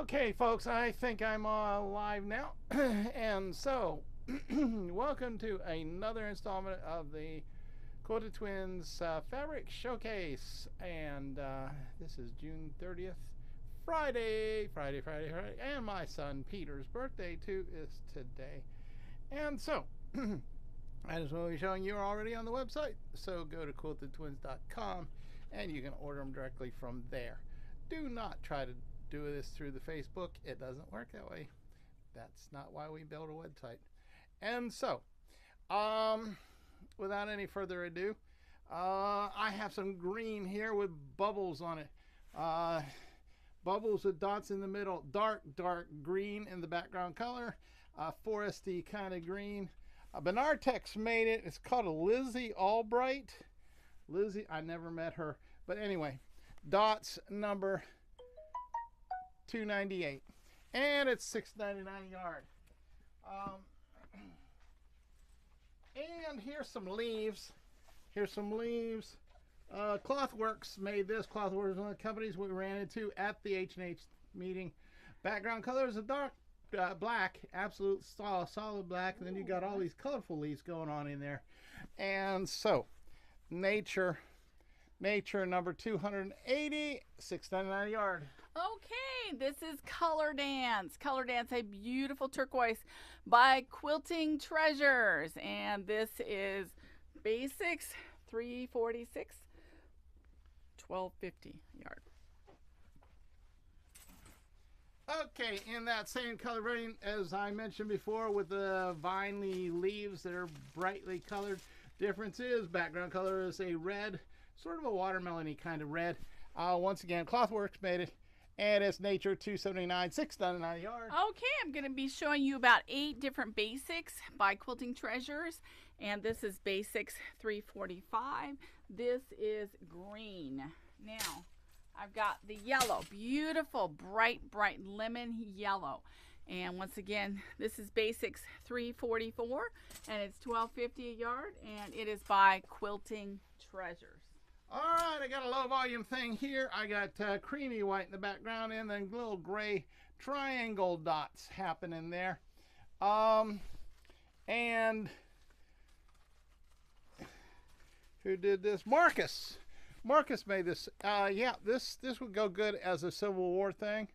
Okay, folks, I think I'm live now. And so, welcome to another installment of the Quilted Twins Fabric Showcase. And this is June 30th, Friday. And my son Peter's birthday, too, is today. And so, I just want to be showing you already on the website. So go to quiltedtwins.com and you can order them directly from there. Do not try to do this through the Facebook. It doesn't work that way. That's not why we built a website. And so, without any further ado, I have some green here with bubbles on it. Bubbles with dots in the middle. Dark green in the background color. Foresty kind of green. Benartex made it. It's called a Lizzie Albright. Lizzie, I never met her. But anyway, dots number 298, and it's $6.99 a yard. And here's some leaves. Clothworks made this. Clothworks is one of the companies we ran into at the H&H meeting. Background color is a dark black, absolute solid black, and then you got all these colorful leaves going on in there. And so, nature number 280, $6.99 a yard. Okay, this is Color Dance. Color Dance, a beautiful turquoise by Quilting Treasures. And this is Basics, $346, $12.50 a yard. Okay, in that same color range as I mentioned before, with the vinely leaves that are brightly colored. Difference is background color is a red, sort of a watermelon-y kind of red. Once again, Clothworks made it, and it's Nature 279, $6.99 a yard. Okay, I'm going to be showing you about 8 different basics by Quilting Treasures, and this is Basics 345. This is green. Now, I've got the yellow, beautiful, bright lemon yellow. And once again, this is Basics 344, and it's $12.50 a yard, and it is by Quilting Treasures. All right, I got a low volume thing here. I got creamy white in the background and then little gray triangle dots happening there. And who did this? Marcus made this. Yeah, this would go good as a Civil War thing.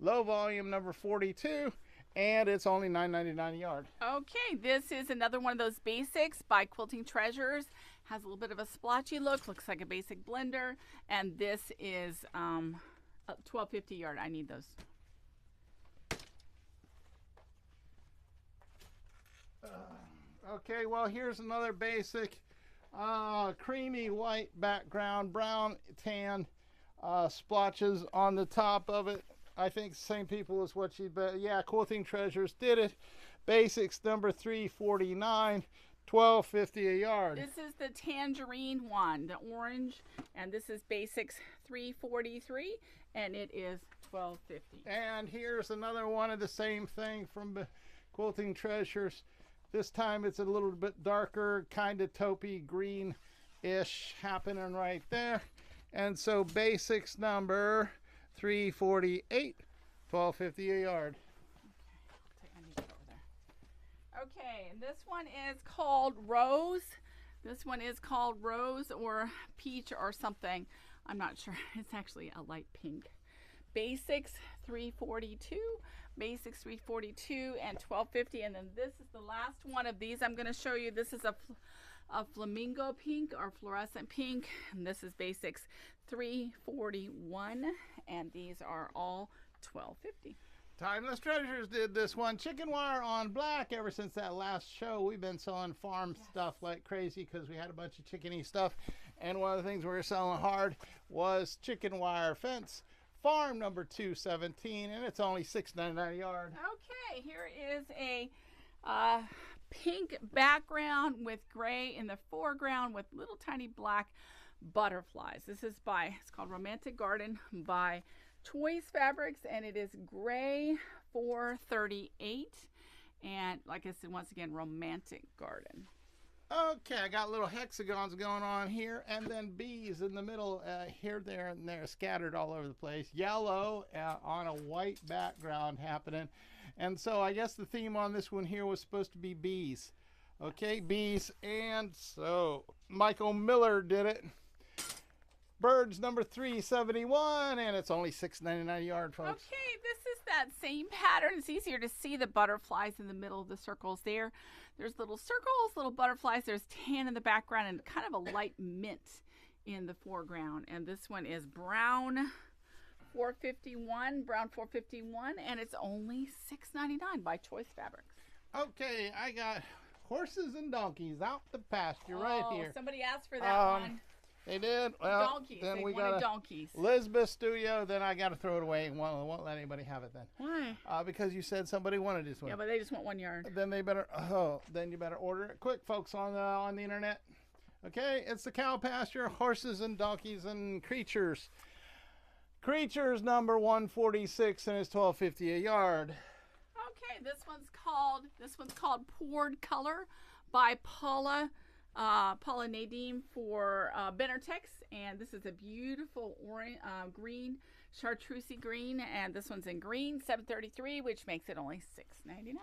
Low volume number 42, and it's only $9.99 a yard. Okay, this is another one of those basics by Quilting Treasures. Has a little bit of a splotchy look, looks like a basic blender, and this is $12.50 a yard. I need those. Okay, well, here's another basic. Creamy white background, brown tan splotches on the top of it. I think same people as what she, but yeah, Quilting Treasures did it. Basics number 349, $12.50 a yard. This is the tangerine one, the orange, and this is Basics 343, and it is $12.50. And here's another one of the same thing from Quilting Treasures. This time it's a little bit darker, kind of taupey green-ish happening right there. And so Basics number 348, $12.50 a yard. Okay, and this one is called Rose. This one is called Rose or Peach or something. I'm not sure. It's actually a light pink. Basics 342, Basics 342 and $12.50. And then this is the last one of these I'm going to show you. This is a flamingo pink or fluorescent pink, and this is Basics 341, and these are all $12.50. Timeless Treasures did this one. Chicken wire on black. Ever since that last show, we've been selling farm stuff like crazy because we had a bunch of chickeny stuff. And one of the things we were selling hard was chicken wire fence. Farm number 217, and it's only $6.99 a yard. Okay, here is a pink background with gray in the foreground with little tiny black butterflies. This is it's called Romantic Garden by Choice Fabrics, and it is gray $438, and like I said, once again, Romantic Garden. Okay, I got little hexagons going on here, and then bees in the middle, here, there, and there, scattered all over the place. Yellow on a white background happening. And so I guess the theme on this one here was supposed to be bees. Okay, bees. And so Michael Miller did it. Birds number 371, and it's only $6.99 a yard, folks. Okay, this is that same pattern. It's easier to see the butterflies in the middle of the circles there. There's little circles, little butterflies. There's tan in the background and kind of a light mint in the foreground. And this one is brown 451, and it's only $6.99 by Choice Fabrics. Okay, I got horses and donkeys out the pasture right here. Somebody asked for that one. They did. Well, donkeys. then they we wanted got donkeys. Elizabeth Studio. Then I got to throw it away and won't let anybody have it. Then why? Because you said somebody wanted this one. Yeah, but they just want 1 yard. Then they better. Then you better order it quick, folks, on the internet. Okay, it's the cow pasture, horses and donkeys and creatures. Creatures number 146, and it's $12.50 a yard. Okay, this one's called Poured Color by Paula Nadim for Benartex, and this is a beautiful orange, green, chartreusey green, and this one's in green, $7.33, which makes it only $6.99.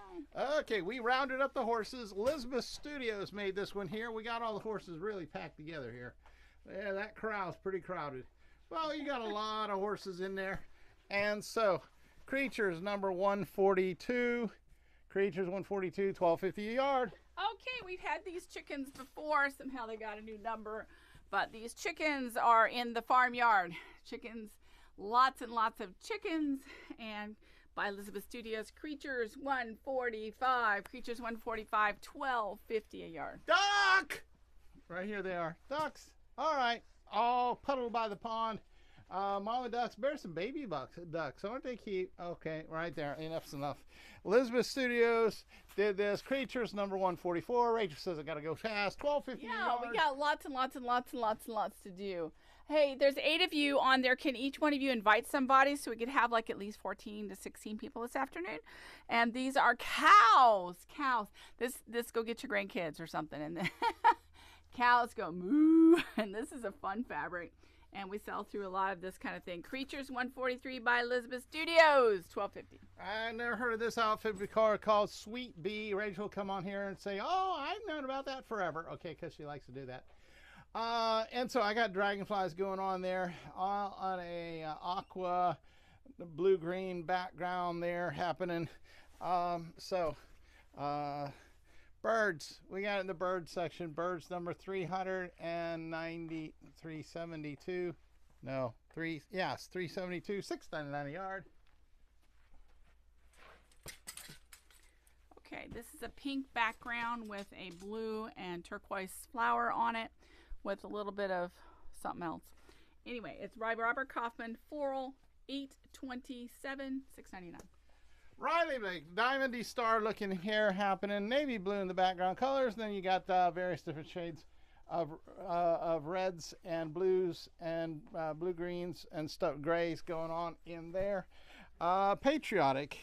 Okay, we rounded up the horses. Elizabeth Studios made this one here. We got all the horses really packed together here. Yeah, that corral's pretty crowded. Well, you got a lot of horses in there. And so, creatures number 142. Creatures 142, $12.50 a yard. Okay, we've had these chickens before. Somehow they got a new number. But these chickens are in the farmyard. Chickens, lots and lots of chickens. And by Elizabeth Studios, Creatures 145. Creatures 145, $12.50 a yard. Duck! Right here they are. Ducks. All right. All puddled by the pond. Mama ducks. There's some baby ducks. Aren't they cute? Okay, right there. Enough's enough. Elizabeth Studios did this. Creatures number 144. Rachel says I gotta go fast. $12.50 a yard. We got lots and lots and lots and lots and lots to do. Hey, there's 8 of you on there. Can each one of you invite somebody so we could have like at least 14 to 16 people this afternoon? And these are cows. Cows. This go get your grandkids or something. And then cows go moo. And this is a fun fabric. And we sell through a lot of this kind of thing. Creatures 143 by Elizabeth Studios, $12.50. I never heard of this outfit before called Sweet Bee. Rachel will come on here and say, oh, I've known about that forever. Okay, because she likes to do that. And so I got dragonflies going on there on a aqua blue-green background there happening. Birds. We got it in the bird section. Birds number 390, 372. No, 372, $6.99 a yard. Okay, this is a pink background with a blue and turquoise flower on it with a little bit of something else. Anyway, it's Robert Kaufman Floral, $8.27, $6.99. Riley, big diamondy star looking hair happening, navy blue in the background colors. Then you got various different shades of reds and blues and blue greens and grays going on in there. Patriotic.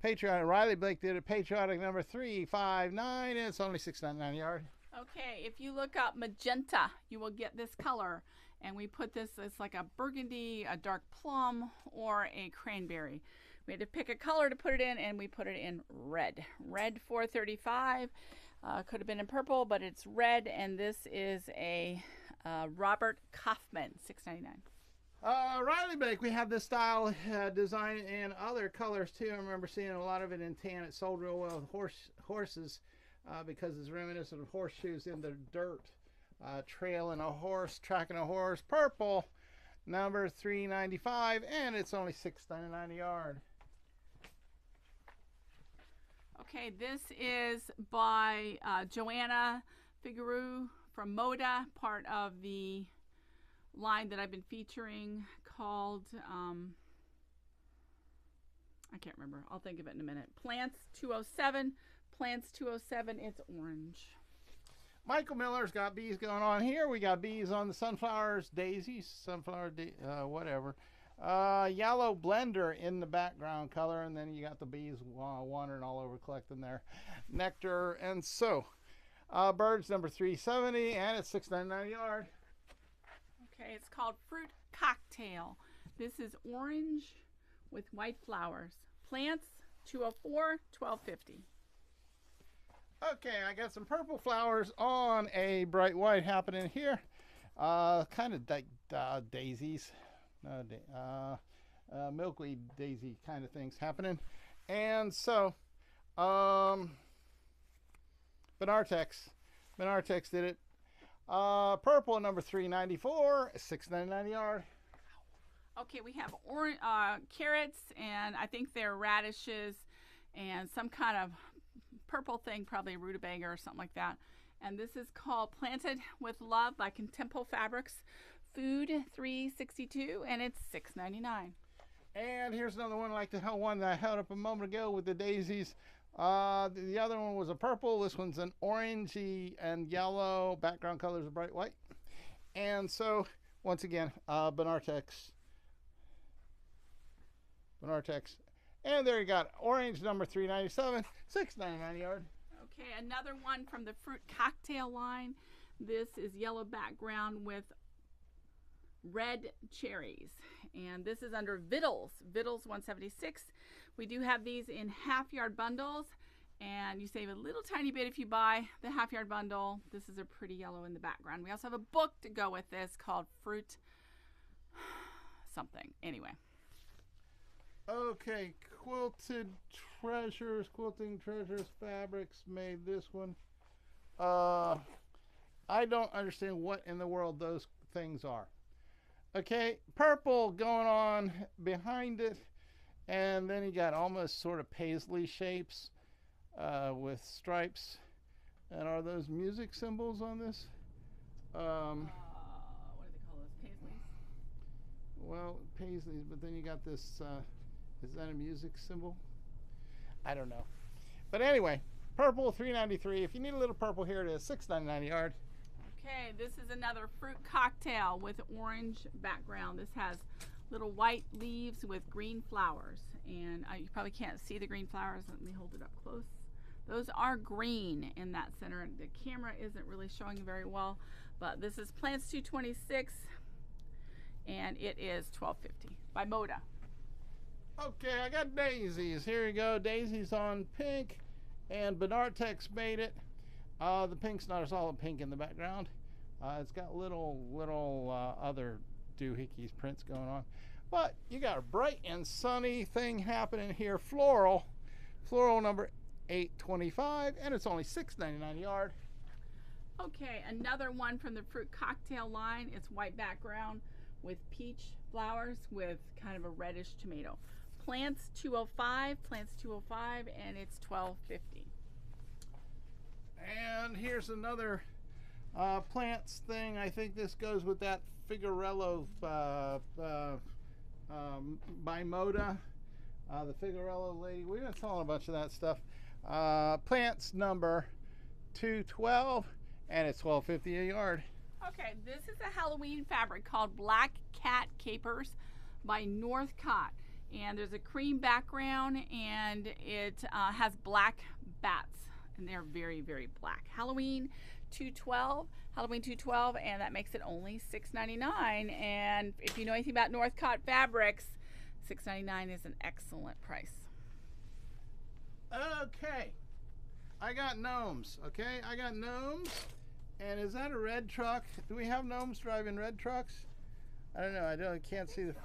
Riley Blake did a patriotic number 359, and it's only $6.99 a yard. Okay, if you look up magenta, you will get this color. And we put this as like a burgundy, a dark plum, or a cranberry. We had to pick a color to put it in, and we put it in red. Red $4.35. Could have been in purple, but it's red, and this is a Robert Kaufman, $6.99. Riley Blake, we have this style design in other colors too. I remember seeing a lot of it in tan. It sold real well with horses because it's reminiscent of horseshoes in the dirt. Trailing a horse, tracking a horse. Purple, number 395, and it's only $6.99 a yard. Okay, this is by Joanna Figueroa from Moda, part of the line that I've been featuring called, I can't remember. I'll think of it in a minute. Plants 207. Plants 207. It's orange. Michael Miller's got bees going on here. We got bees on the sunflowers, daisies, whatever. Yellow blender in the background color, and then you got the bees wandering all over collecting their nectar. And so Birds number 370, and it's $6.99 a yard. Okay, it's called Fruit Cocktail. This is orange with white flowers. Plants, $204, $12.50. Okay, I got some purple flowers on a bright white happening here. Kind of like daisies, milkweed daisy kind of things happening. And so, Benartex did it. Purple number 394, $6.99 a yard. Okay, we have carrots, and I think they're radishes, and some kind of purple thing, probably rutabaga or something like that. And this is called Planted with Love by Contempo Fabrics. Food, $3.62, and it's $6.99. And here's another one like the one that I held up a moment ago with the daisies. The other one was a purple. This one's an orangey and yellow. Background colors are bright white. And so, once again, Benartex. And there you got orange number 397, $6.99 a yard. Okay, another one from the Fruit Cocktail line. This is yellow background with red cherries. And this is under Vittles 176. We do have these in half-yard bundles, and you save a little tiny bit if you buy the half-yard bundle. This is a pretty yellow in the background. We also have a book to go with this called Fruit something. Anyway. Okay, Quilting Treasures Fabrics made this one. I don't understand what in the world those things are. Okay, purple going on behind it, and then you got almost sort of paisley shapes with stripes. And are those music symbols on this? What do they call those? Paisleys? Well, paisleys, but then you got this, is that a music symbol? I don't know. But anyway, purple, $3.93. If you need a little purple, here it is, $6.99 a yard. Okay, this is another fruit cocktail with orange background. This has little white leaves with green flowers. And you probably can't see the green flowers. Let me hold it up close. Those are green in that center. The camera isn't really showing very well, but this is Plants 226, and it is $12.50 by Moda. Okay, I got daisies. Here you go. Daisies on pink, and Benartex made it. The pink's not a solid pink in the background. It's got little other doohickeys prints going on. But you got a bright and sunny thing happening here. Floral number 825, and it's only $6.99 a yard. Okay, another one from the fruit cocktail line. It's white background with peach flowers with kind of a reddish tomato. Plants 205, and it's $12.50. And here's another plants thing. I think this goes with that Figurello by Moda. The Figurello lady. We've been selling a bunch of that stuff. Plants number 212, and it's $12.50 a yard. Okay, this is a Halloween fabric called Black Cat Capers by Northcott. And there's a cream background, and it has black bats, and they're very, very black. Halloween 212, and that makes it only $6.99. And if you know anything about Northcott fabrics, $6.99 is an excellent price. Okay, I got gnomes. Okay, I got gnomes. And is that a red truck? Do we have gnomes driving red trucks? I don't know. I can't see the.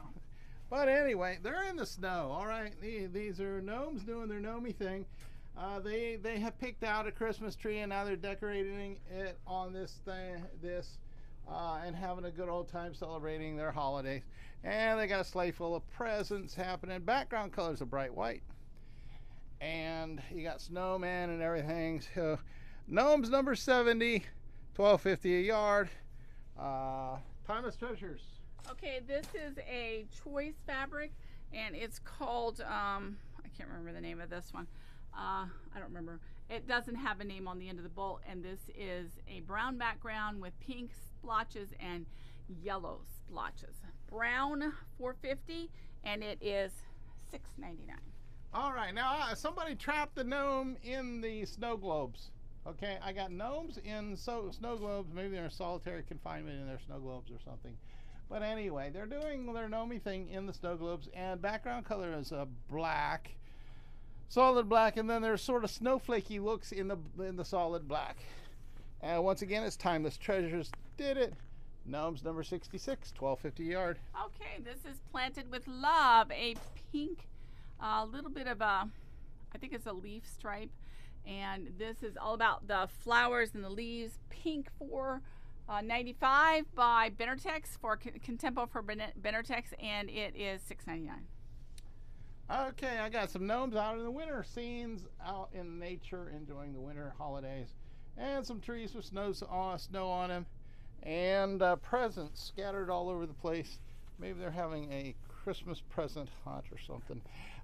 But anyway, they're in the snow. All right, these are gnomes doing their gnomey thing. They have picked out a Christmas tree, and now they're decorating it on this thing, and having a good old time celebrating their holidays. And they got a sleigh full of presents happening. Background colors are bright white. And you got snowman and everything. So, gnomes number 70, $12.50 a yard. Timeless Treasures. Okay, this is a choice fabric, and it's called, I can't remember the name of this one. I don't remember. It doesn't have a name on the end of the bolt, and this is a brown background with pink splotches and yellow splotches. Brown, $4.50, and it is $6.99. All right, now somebody trapped the gnome in the snow globes. Okay, I got gnomes in snow globes. Maybe they're in solitary confinement in their snow globes or something. But anyway, they're doing their gnomey thing in the snow globes, and background color is black, solid black, and then there's sort of snowflakey looks in the solid black. And once again, it's Timeless Treasures did it. Gnomes number 66, $12.50 a yard. Okay, this is Planted with Love, a pink, little bit of a, I think it's a leaf stripe. And this is all about the flowers and the leaves. Pink for $95 by Benartex, for Contempo for Benartex, and it is $6.99. Okay, I got some gnomes out in the winter scenes, out in nature, enjoying the winter holidays, and some trees with snow on them, and presents scattered all over the place. Maybe they're having a Christmas present hunt or something.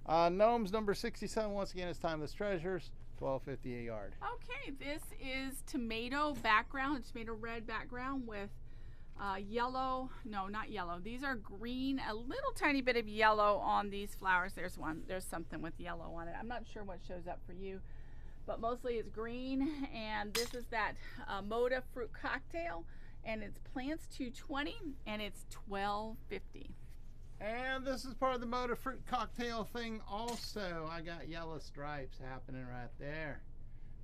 Gnomes number 67, once again, it's Timeless Treasures, $12.50 a yard. Okay, this is tomato background, tomato red background with yellow, no, not yellow. These are green, a little tiny bit of yellow on these flowers. There's something with yellow on it. I'm not sure what shows up for you, but mostly it's green. And this is that Moda fruit cocktail, and it's plants 220, and it's $12.50. And this is part of the Moda fruit cocktail thing also. I got yellow stripes happening right there.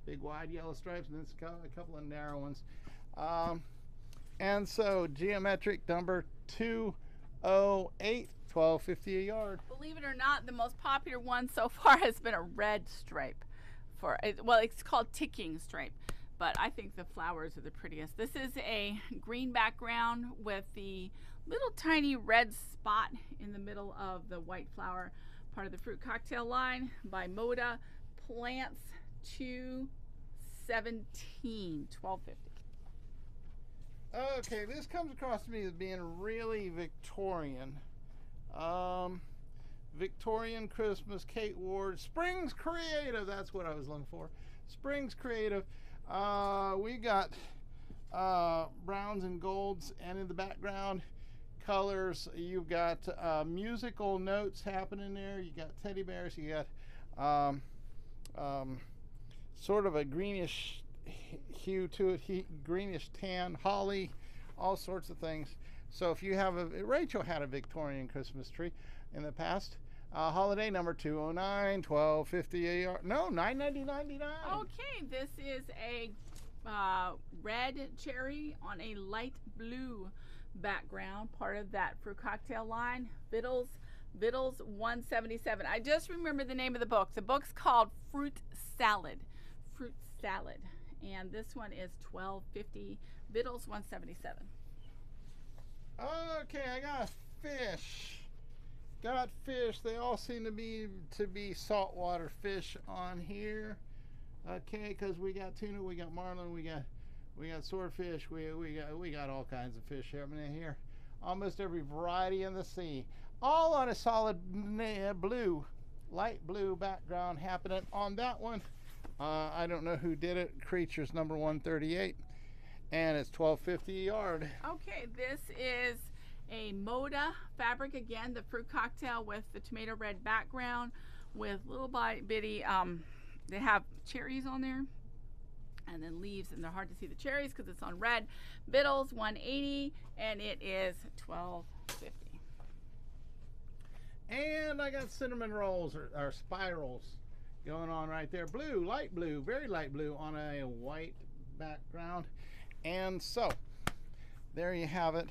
Big wide yellow stripes, and then a couple of narrow ones. And so geometric number 208, $12.50 a yard. Believe it or not, the most popular one so far has been a red stripe. Well, it's called ticking stripe, but I think the flowers are the prettiest. This is a green background with the little tiny red spot in the middle of the white flower, part of the fruit cocktail line by Moda. Plants 217, $12.50. Okay, this comes across to me as being really Victorian. Victorian Christmas, Kate Ward, Springs Creative, that's what I was looking for. Springs Creative. We got browns and golds, and in the background colors, you've got musical notes happening there. You got teddy bears, you got sort of a greenish hue to it, greenish tan, holly, all sorts of things. So if you have Rachel had a Victorian Christmas tree in the past. Holiday number 209, $12.50 a yard. No, $9.99. Okay, this is a red cherry on a light blue background, part of that fruit cocktail line. Vittles 177. I just remember the name of the book. The book's called Fruit Salad. And this one is $12.50. Vittles 177. Okay, I got fish. They all seem to be saltwater fish on here. Okay, because we got tuna, we got marlin, we got swordfish, we got all kinds of fish happening here. Almost every variety in the sea. All on a solid blue, light blue background happening on that one. I don't know who did it. Creatures number 138, and it's $12.50 a yard. Okay, this is a Moda fabric, again, the fruit cocktail with the tomato red background with little bitty, they have cherries on there and then leaves, and they're hard to see the cherries because it's on red. Vittles 180, and it is $12.50. And I got cinnamon rolls or spirals going on right there. Blue, light blue, very light blue on a white background. And so there you have it.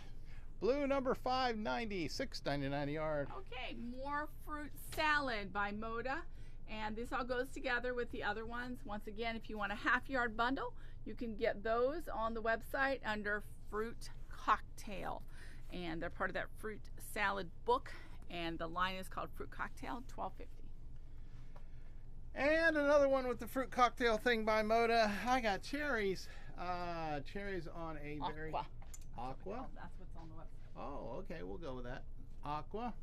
Blue number 590, $6.99 a yard. Okay, more fruit salad by Moda. And this all goes together with the other ones. Once again, if you want a half-yard bundle, you can get those on the website under Fruit Cocktail. And they're part of that fruit salad book. And the line is called Fruit Cocktail, $12.50. And another one with the fruit cocktail thing by Moda. I got cherries. Cherries on a very... Aqua? Oh, that's what's on the website. Oh, okay, we'll go with that. Aqua.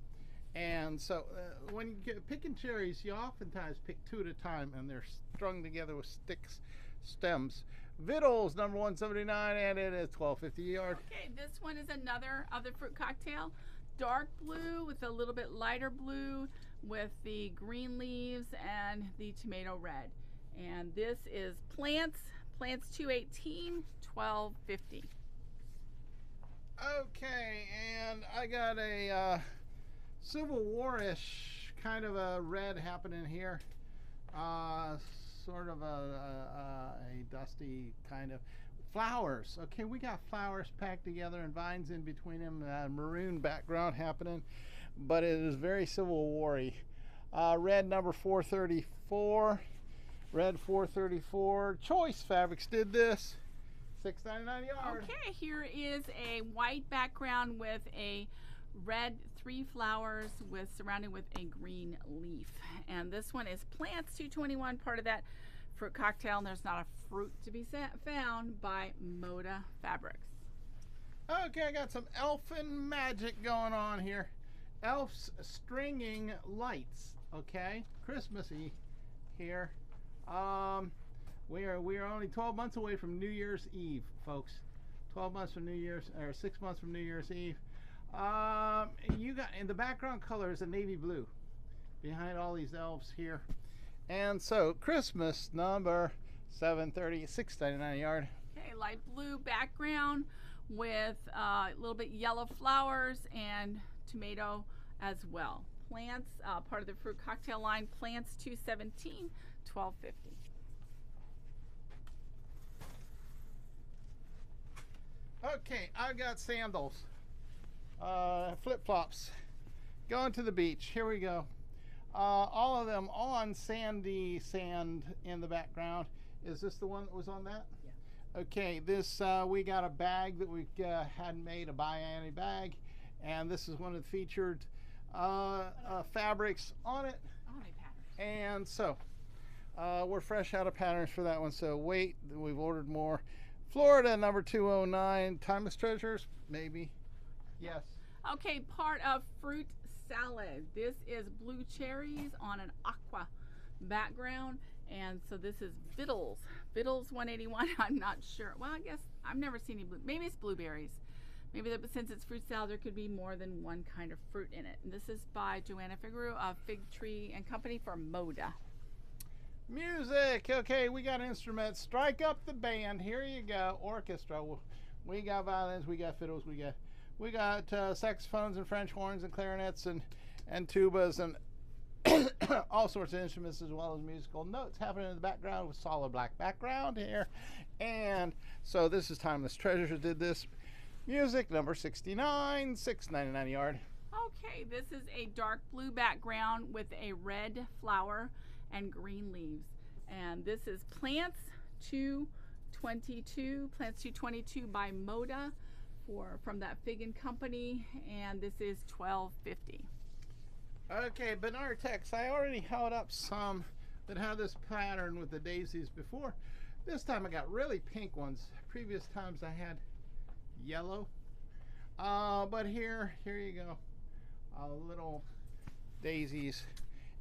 And so when you're picking cherries, you oftentimes pick two at a time, and they're strung together with stems. Vittles, number 179, and it is $12.50 a yard. Okay, this one is another other fruit cocktail. Dark blue with a little bit lighter blue with the green leaves and the tomato red. And this is Plants Plants 218, $12.50. Okay, and I got a Civil War-ish kind of a red happening here. Sort of a dusty kind of flowers. Okay, we got flowers packed together and vines in between them. Maroon background happening, but it is very Civil War-y. Red number 434. Red 434. Choice Fabrics did this. $6.99 a yard. Okay, here is a white background with a red 3 flowers surrounded with a green leaf. And this one is Plants 221, part of that fruit cocktail. And there's not a fruit to be found, by Moda Fabrics. Okay, I got some elfin magic going on here. Elves stringing lights. Okay, Christmassy here. We are only 12 months away from New Year's Eve, folks. 12 months from New Year's, or 6 months from New Year's Eve. You got in the background color is a navy blue behind all these elves here. And so Christmas number 730, $6.99 a yard. Okay, light blue background with a little bit yellow flowers and tomato as well. Plants, part of the fruit cocktail line. Plants 217, $12.50. Okay, I've got sandals, flip-flops, going to the beach. Here we go. All of them on sandy sand in the background. Is this the one that was on that? Yeah. Okay, this we got a bag that we had made, a buy any bag, and this is one of the featured fabrics on it. And so we're fresh out of patterns for that one. So wait, we've ordered more. Florida number 209, Timeless Treasures, maybe. Yes. Okay, part of fruit salad. This is blue cherries on an aqua background, and so this is Vittles 181. I'm not sure. Well, I guess I've never seen any blue. Maybe it's blueberries. Maybe since it's fruit salad, there could be more than one kind of fruit in it. And this is by Joanna Figueroa of Fig Tree and Company for Moda. Music. Okay, we got instruments. Strike up the band. Here you go. Orchestra. We got violins. We got fiddles. We got saxophones and French horns and clarinets and tubas and all sorts of instruments, as well as musical notes happening in the background with solid black background here. And so this is Timeless Treasures did this. Music number 69, $6.99 a yard. Okay, this is a dark blue background with a red flower and green leaves, and this is Plants 222 by Moda from that Fig and Company, and this is $12.50. Okay, Bernard Tex, I already held up some that had this pattern with the daisies before. This time I got really pink ones. Previous times I had yellow, but here you go, little daisies.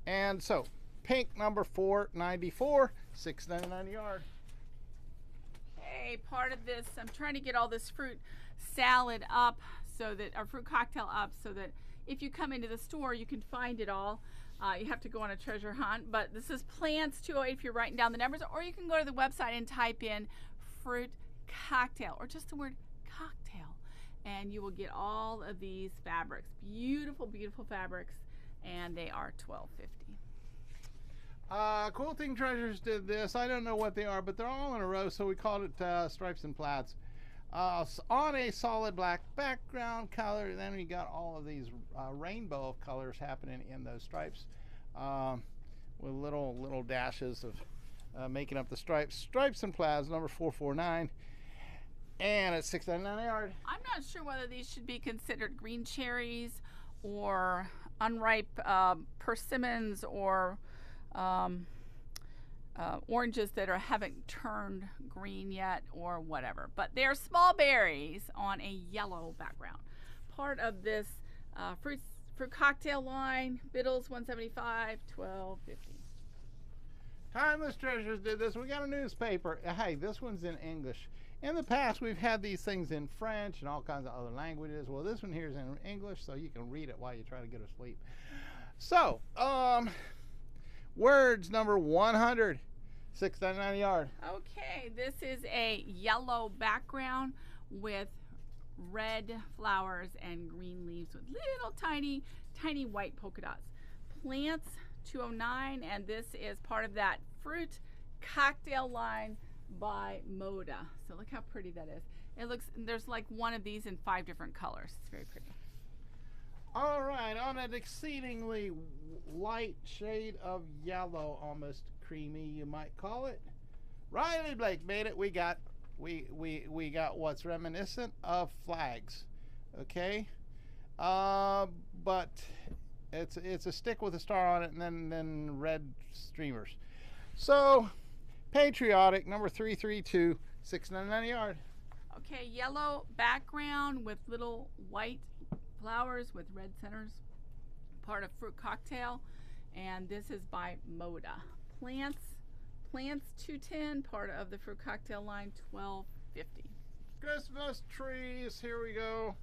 And so pink number 494, $6.99 a yard. Okay, part of this, I'm trying to get all this fruit salad up, so that our fruit cocktail up, so that if you come into the store you can find it all. You have to go on a treasure hunt, but this is Plants 208 if you're writing down the numbers, or you can go to the website and type in fruit cocktail or just the word cocktail, and you will get all of these fabrics. Beautiful, beautiful fabrics, and they are $12.50. Quilting Treasures did this. I don't know what they are, but they're all in a row, so we called it Stripes and Plaids. On a solid black background color, then we got all of these rainbow of colors happening in those stripes, with little dashes of making up the stripes. Stripes and Plaids number 449, and it's $6.99 a yard. I'm not sure whether these should be considered green cherries or unripe persimmons or oranges that haven't turned green yet or whatever, but they're small berries on a yellow background. Part of this fruit cocktail line. Vittles 175, $12.50. Timeless Treasures did this. We got a newspaper. Hey, this one's in English. In the past, we've had these things in French and all kinds of other languages. Well, this one here is in English, so you can read it while you try to go to sleep. So, words number 100. $6.99 a yard. Okay, this is a yellow background with red flowers and green leaves with little tiny white polka dots. Plants $2.09, and this is part of that fruit cocktail line by Moda. So look how pretty that is. It looks, there's like one of these in 5 different colors. It's very pretty. All right, on an exceedingly light shade of yellow, almost creamy, you might call it. Riley Blake made it. We got what's reminiscent of flags, okay? But it's a stick with a star on it, and then red streamers. So patriotic, number 332, $6.99 a yard. Okay, yellow background with little white flowers with red centers, part of fruit cocktail, and this is by Moda. Plants $2.10, part of the fruit cocktail line, $12.50. Christmas trees, here we go.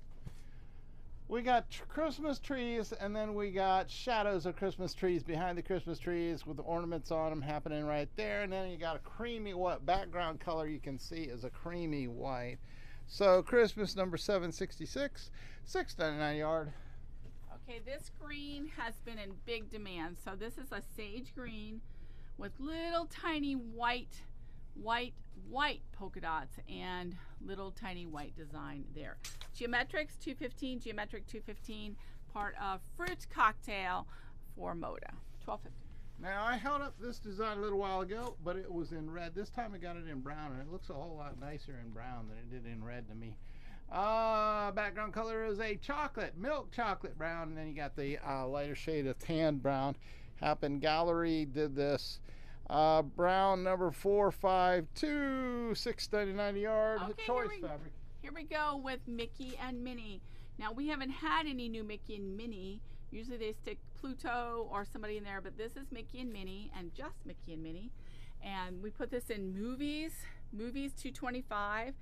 We got Christmas trees, and then we got shadows of Christmas trees behind the Christmas trees with the ornaments on them happening right there, and then you got a creamy white background color. You can see is a creamy white. So Christmas number 766, $6.99 a yard. Okay, this green has been in big demand. So this is a sage green with little tiny white polka dots and little tiny white design there. Geometrics $2.15, geometric $2.15, part of fruit cocktail for Moda, $12.50. Now I held up this design a little while ago, but it was in red. This time I got it in brown, and it looks a whole lot nicer in brown than it did in red to me. Background color is a milk chocolate brown, and then you got the lighter shade of tan brown. Happen Gallery did this. Brown number 452, $6.99 a yard. Okay, Choice fabric. Here we go with Mickey and Minnie. Now we haven't had any new Mickey and Minnie. Usually they stick Pluto or somebody in there, but this is Mickey and Minnie, and just Mickey and Minnie. And we put this in movies $2.25,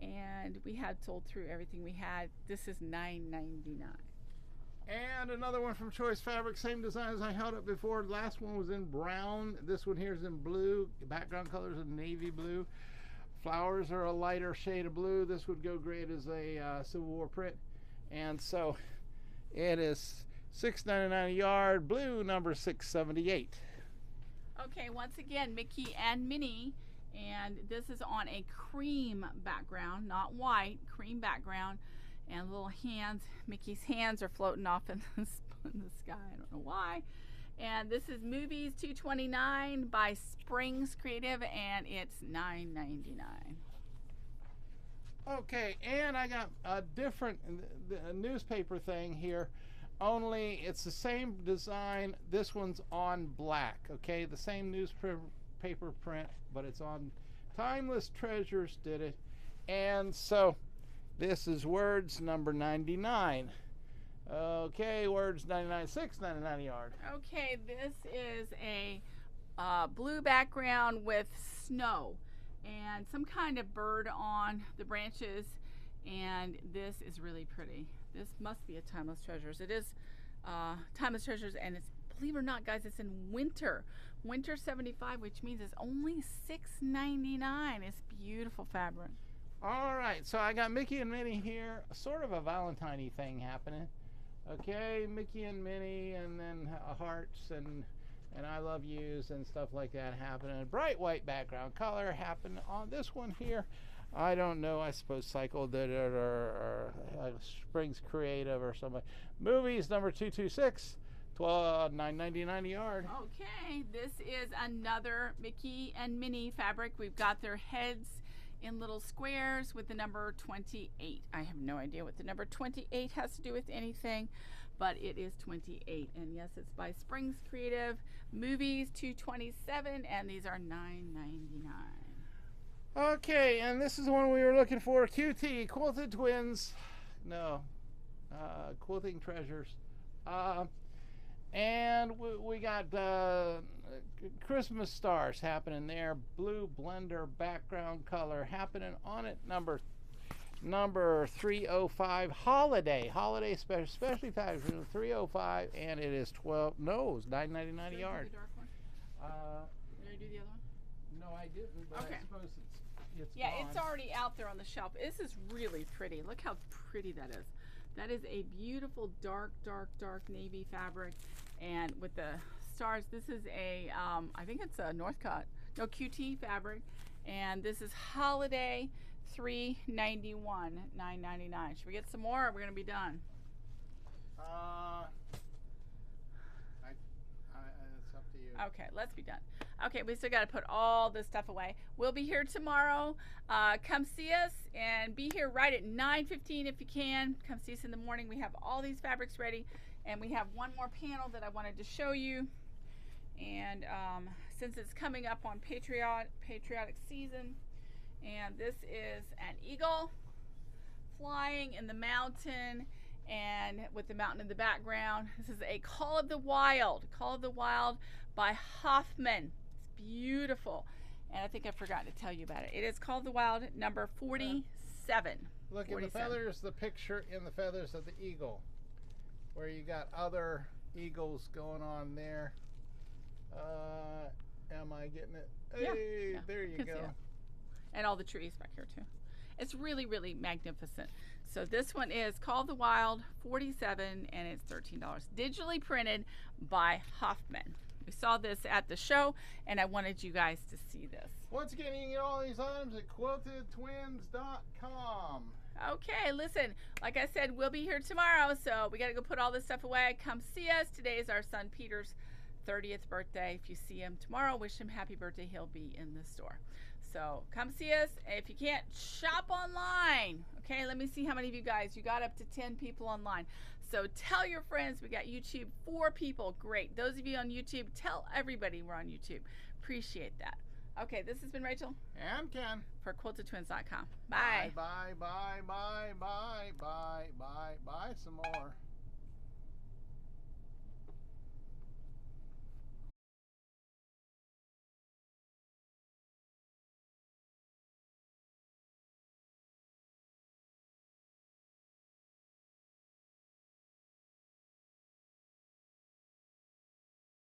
and we had sold through everything we had. This is $9.99. And another one from Choice Fabric, same design as I held up before. The last one was in brown. This one here is in blue. The background color is a navy blue. Flowers are a lighter shade of blue. This would go great as a Civil War print. And so it is $6.99 a yard, blue number 678. Okay, once again, Mickey and Minnie, and this is on a cream background, not white, cream background, and little hands. Mickey's hands are floating off in the sky. I don't know why. And this is movies $2.29 by Springs Creative, and it's $9.99. Okay, and I got a different newspaper thing here. Only it's the same design. This one's on black. Okay, the same newspaper print, but it's on Timeless Treasures did it. And so this is Words number 99. Okay, Words 99, $6.99 a yard. Okay, this is a blue background with snow and some kind of bird on the branches, and this is really pretty. This must be a Timeless Treasures. It is Timeless Treasures, and it's, believe it or not, guys, it's in winter 75, which means it's only $6.99. It's beautiful fabric. All right, so I got Mickey and Minnie here, sort of a Valentine-y thing happening. Okay, Mickey and Minnie, and then hearts and I love yous and stuff like that happening. Bright white background color happened on this one here. I don't know, I suppose Cycle did it, or Springs Creative or somebody. Movies number 226, $9.99 a yard. Okay, this is another Mickey and Minnie fabric. We've got their heads in little squares with the number 28. I have no idea what the number 28 has to do with anything, but it is 28. And yes, it's by Springs Creative. Movies $2.27, and these are $9.99. Okay, and this is the one we were looking for. QT, Quilted Twins. No, Quilting Treasures. And we got Christmas stars happening there. Blue blender background color happening on it. Number 305, holiday specialty fabric 305, and it is $9.99 a yard. Did I do the dark one? Did I do the other one? No, I didn't, but Okay. I suppose it's Yeah, gone. it's already out there on the shelf. This is really pretty. Look how pretty that is. That is a beautiful dark, dark, dark navy fabric, and with the stars. This is a, I think it's a Northcott, no, QT fabric, and this is holiday $391, $9.99. Should we get some more, or are we gonna be done? It's up to you. Okay, let's be done. Okay, we still got to put all this stuff away. We'll be here tomorrow. Come see us and be here right at 9:15 if you can. Come see us in the morning. We have all these fabrics ready, and we have one more panel that I wanted to show you. And since it's coming up on patriotic season, and this is an eagle flying in the mountain, and with the mountain in the background. This is a Call of the Wild by Hoffman. It's beautiful, and I think I forgot to tell you about it. It is Call of the Wild number 47. Look at the feathers, the picture in the feathers of the eagle, where you got other eagles going on there. Am I getting it? Hey, yeah. There you go. And all the trees back here too. It's really, really magnificent. So this one is Call of the Wild 47, and it's $13. Digitally printed by Hoffman. We saw this at the show, and I wanted you guys to see this. Once again, you can get all these items at quiltedtwins.com. Okay, listen, like I said, we'll be here tomorrow, so we got to go put all this stuff away. Come see us. Today is our son Peter's 30th birthday. If you see him tomorrow, wish him happy birthday. He'll be in the store. So come see us. If you can't, shop online. Okay, let me see how many of you guys. You got up to 10 people online. So tell your friends. We got YouTube, 4 people. Great. Those of you on YouTube, tell everybody we're on YouTube. Appreciate that. Okay, this has been Rachel. And Ken. For quiltedtwins.com. Bye. Bye, bye, bye, bye, bye, bye, bye, bye, some more.